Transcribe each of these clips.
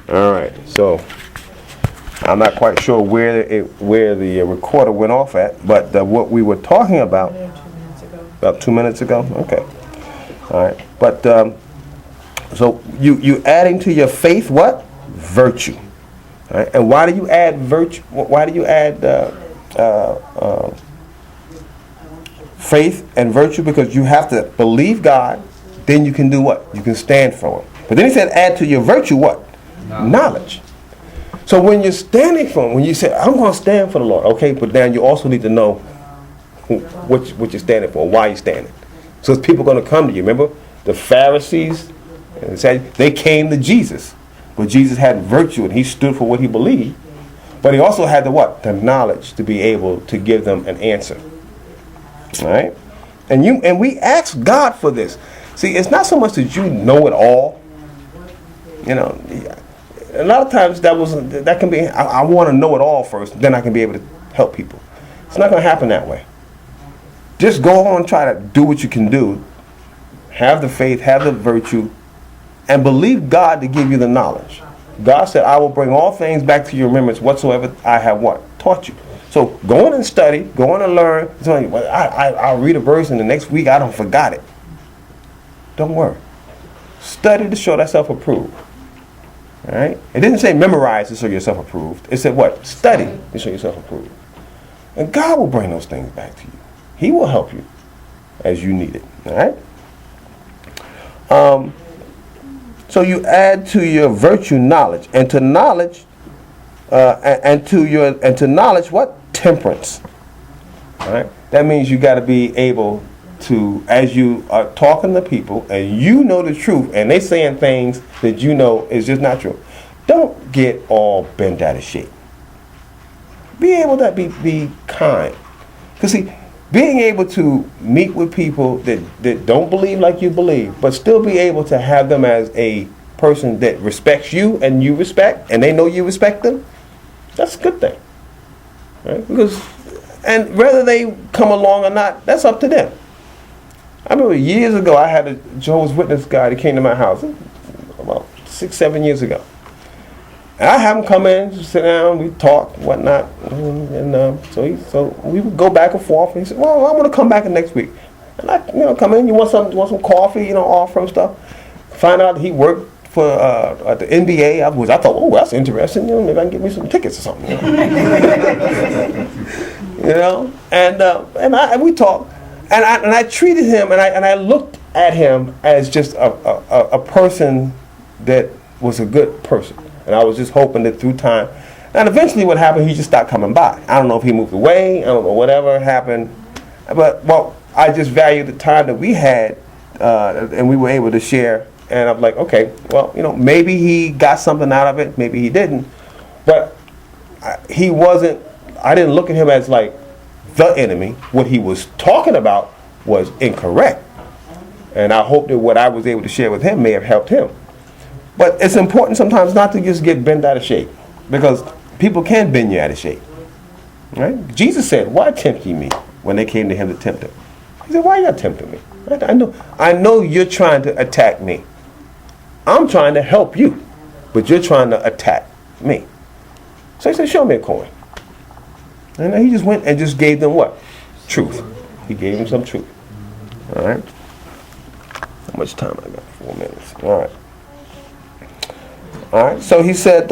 All right. So I'm not quite sure where the recorder went off at, but what we were talking about. 2 minutes ago. About 2 minutes ago. Okay. All right. But so you adding to your faith what? Virtue. All right. And why do you add virtue? Why do you add faith and virtue? Because you have to believe God, then you can do what? You can stand for Him. But then he said add to your virtue what? Knowledge. So when you're standing for Him, when you say, I'm going to stand for the Lord, okay, but then you also need to know what you're standing for, why you're standing. So people are going to come to you. Remember, the Pharisees, they came to Jesus. But Jesus had virtue and He stood for what He believed. But He also had the what? The knowledge to be able to give them an answer. All right? And we ask God for this. See, it's not so much that you know it all. You know, a lot of times that can be, I want to know it all first, then I can be able to help people. It's not going to happen that way. Just go on and try to do what you can do. Have the faith, have the virtue, and believe God to give you the knowledge. God said, I will bring all things back to your remembrance whatsoever I have what? Taught you. So go on and study, go on and learn. I'll read a verse and the next week I don't forgot it. Don't worry. Study to show thyself approved. All right? It didn't say memorize to show yourself approved. It said what? Study to show yourself approved. And God will bring those things back to you. He will help you as you need it. All right? So you add to your virtue knowledge, and to knowledge, and to knowledge what? Temperance. All right? That means you got to be able to, as you are talking to people and you know the truth and they saying things that you know is just not true, don't get all bent out of shape. Be able to be kind. Because see, being able to meet with people that don't believe like you believe, but still be able to have them as a person that respects you and you respect, and they know you respect them, that's a good thing. Right? Because, and whether they come along or not, that's up to them. I remember years ago I had a Jehovah's Witness guy that came to my house about 6-7 years ago. And I have him come in, sit down, we talk, whatnot, and so we would go back and forth. And he said, "Well, I'm going to come back next week." And I, come in. You want some coffee? Offer him stuff. Find out he worked for at the NBA. I thought, oh, that's interesting. Maybe I can get me some tickets or something. And we talked, and I treated him, and I looked at him as just a person that was a good person. And I was just hoping that through time, and eventually what happened, he just stopped coming by. I don't know if he moved away, I don't know, whatever happened. But, I just valued the time that we had, and we were able to share. And I'm like, okay, maybe he got something out of it, maybe he didn't. But I didn't look at him as like the enemy. What he was talking about was incorrect. And I hope that what I was able to share with him may have helped him. But it's important sometimes not to just get bent out of shape, because people can bend you out of shape. Right? Jesus said, "Why tempt ye me?" when they came to him to tempt him. He said, "Why are you tempting me? Right? I know you're trying to attack me. I'm trying to help you, but you're trying to attack me." So he said, "Show me a coin." And he just went and just gave them what? Truth. He gave them some truth. All right? How much time I got? 4 minutes. All right. All right, so he said,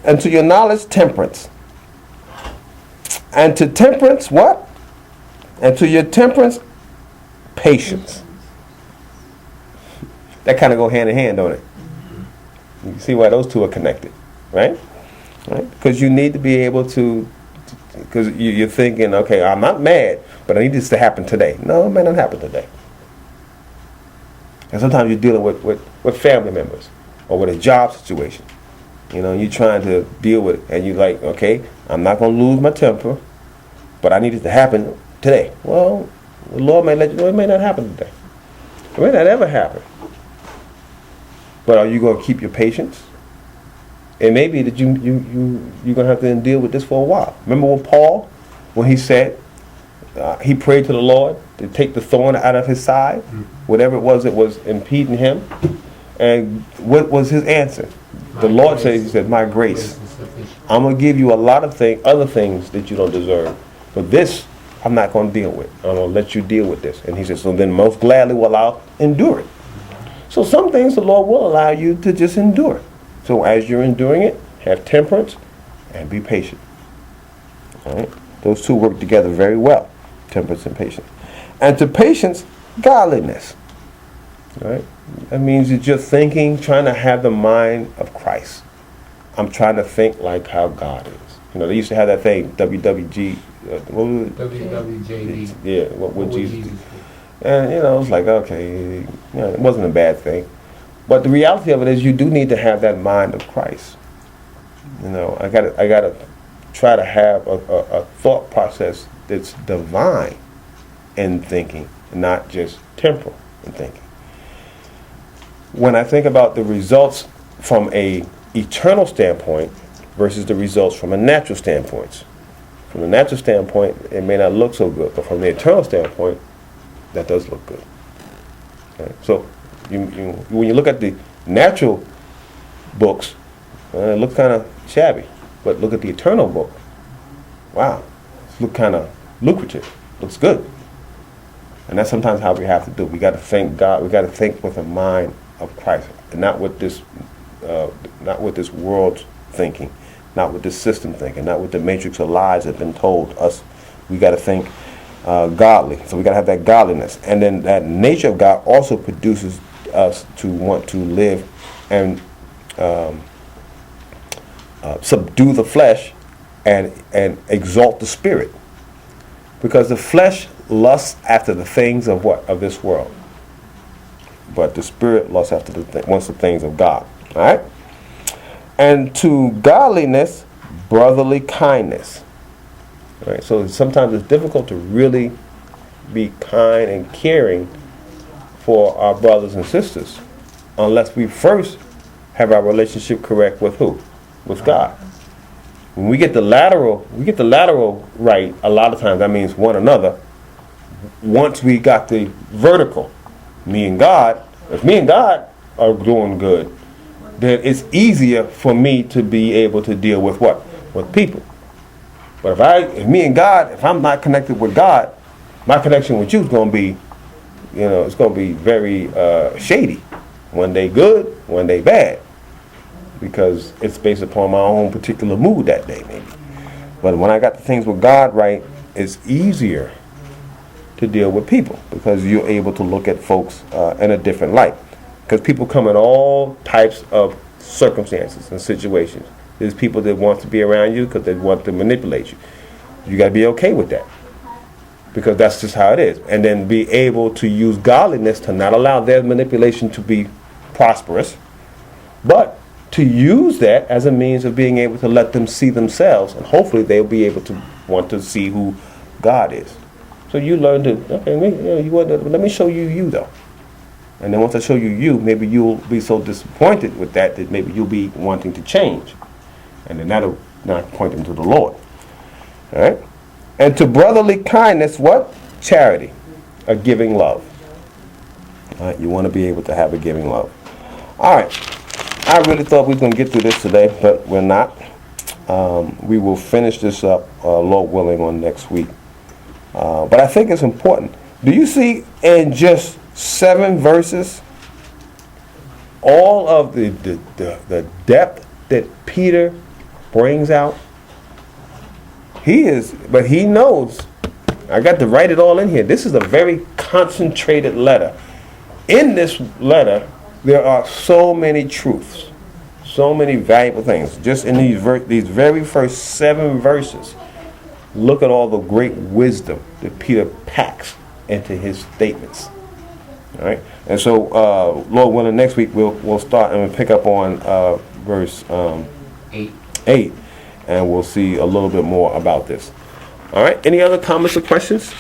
and to your knowledge, temperance. And to temperance, what? And to your temperance, patience. That kind of go hand in hand, don't it? You can see why those two are connected, right? Because you need to be able to, because you're thinking, okay, I'm not mad, but I need this to happen today. No, it may not happen today. And sometimes you're dealing with family members, or with a job situation. You're trying to deal with it, and you're like, okay, I'm not going to lose my temper, but I need it to happen today. Well, the Lord may let you know it may not happen today. It may not ever happen. But are you going to keep your patience? It may be that you're going to have to deal with this for a while. Remember when Paul, when he said, he prayed to the Lord to take the thorn out of his side, whatever it was that was impeding him? And what was his answer? The Lord says, he said, my grace. I'm going to give you a lot of other things that you don't deserve. But this, I'm not going to deal with. I'm going to let you deal with this. And he said, so then most gladly will I endure it. So some things the Lord will allow you to just endure. So as you're enduring it, have temperance and be patient. All right? Those two work together very well, temperance and patience. And to patience, godliness. All right? That means that you're thinking, trying to have the mind of Christ. I'm trying to think like how God is. You know, they used to have that thing, WWG. What was it? WWJD. Yeah, what would Jesus do? And, you know, it's like, okay, you know, it wasn't a bad thing. But the reality of it is you do need to have that mind of Christ. You know, I gotta try to have a thought process that's divine in thinking, not just temporal in thinking. When I think about the results from a eternal standpoint versus the results from a natural standpoint. From the natural standpoint, it may not look so good, but from the eternal standpoint, that does look good. Okay? So, when you look at the natural books, it looks kind of shabby. But look at the eternal book. Wow, it looks kind of lucrative. Looks good. And that's sometimes how we have to do. We got to thank God. We got to think with the mind of Christ, and not with this world's thinking, not with this system thinking, not with the matrix of lies that have been told us. We got to think godly. So we got to have that godliness, and then that nature of God also produces us to want to live and subdue the flesh and exalt the spirit, because the flesh lusts after the things of what? Of this world. But the spirit lusts after wants the things of God. All right? And to godliness, brotherly kindness. All right? So sometimes it's difficult to really be kind and caring for our brothers and sisters unless we first have our relationship correct with who? With God. When we get the lateral right, a lot of times that means one another. Once we got the vertical, me and God, if me and God are doing good, then it's easier for me to be able to deal with what? With people. But if I'm not connected with God, my connection with you is going to be, it's going to be very shady. One day good, one day bad. Because it's based upon my own particular mood that day, maybe. But when I got the things with God right, it's easier to deal with people, because you're able to look at folks in a different light. Because people come in all types of circumstances and situations. There's people that want to be around you because they want to manipulate you. You got to be okay with that, because that's just how it is. And then be able to use godliness to not allow their manipulation to be prosperous, but to use that as a means of being able to let them see themselves, and hopefully they'll be able to want to see who God is. So you learn to, let me show you though. And then once I show you, maybe you'll be so disappointed with that maybe you'll be wanting to change. And then that'll not point them to the Lord. All right? And to brotherly kindness, what? Charity, a giving love. All right? You want to be able to have a giving love. All right. I really thought we were going to get through this today, but we're not. We will finish this up, Lord willing, on next week. But I think it's important. Do you see in just 7 verses all of the depth that Peter brings out? But he knows. I got to write it all in here. This is a very concentrated letter. In this letter, there are so many truths, so many valuable things. Just in these very first 7 verses, look at all the great wisdom that Peter packs into his statements. All right, and so Lord willing, next week we'll start and we'll pick up on verse 8, and we'll see a little bit more about this. All right. Any other comments or questions?